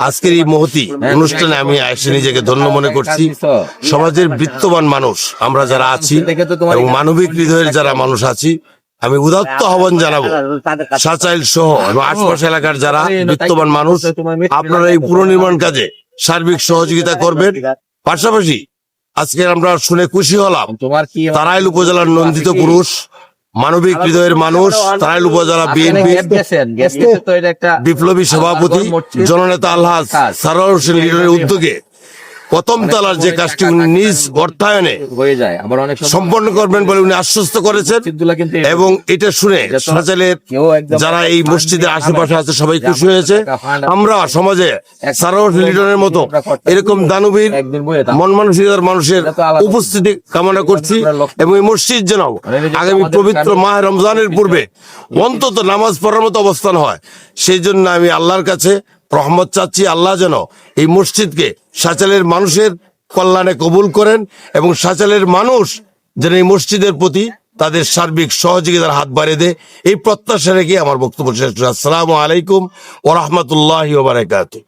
আজকের এই মহতি অনুষ্ঠানে আমি এসে নিজেকে ধন্য মনে করছি। সমাজের বিত্তবান মানুষ আমরা যারা আছি এবং মানবিক হৃদয়ের যারা মানুষ আছি, আমি উদাত্ত আহ্বান জানাবো সাচাইল সহ এবং আশপাশ এলাকার যারা বিত্তবান মানুষ, আপনারা এই পুনর্নির্মাণ কাজে সার্বিক সহযোগিতা করবেন। পাশাপাশি আজকে আমরা শুনে খুশি হলাম তারাইল উপজেলার নন্দিত পুরুষ মানবিক হৃদয়ের মানুষ, তারাইল উপজেলা বিএনপি বিপ্লবী সভাপতি জননেতা আলহাজ সারোয়ার হোসেন লিটনের উদ্যোগে প্রথম তলার যে কাজটি উনি নিজ অর্থায়নে সম্পন্ন করবেন বলে উনি আশ্বস্ত করেছেন। এবং এটা শুনে সাচাইলের যারা এই মসজিদের আশেপাশে আছে সবাই খুশি হয়েছে। আমরা সমাজে সারোয়ার হোসেন লিটনের মতো এরকম দানবীর মন মানসিকতার মানুষের উপস্থিতি কামনা করছি এবং এই মসজিদ যেন আগামী পবিত্র মাহ রমজানের পূর্বে অন্তত নামাজ পড়ার মতো অবস্থান হয়, সেই জন্য আমি আল্লাহর কাছে রহমত চাচ্ছি। আল্লাহ যেন এই মসজিদকে সাচাইলের মানুষের কল্যাণে কবুল করেন এবং সাচাইলের মানুষ যেন এই মসজিদের প্রতি তাদের সার্বিক সহযোগিতার হাত বাড়িয়ে দেয়, এই প্রত্যাশা রেখে আমার বক্তব্য শেষ। আসসালামু আলাইকুম ওয়া রাহমাতুল্লাহি ওয়া বারাকাতুহু।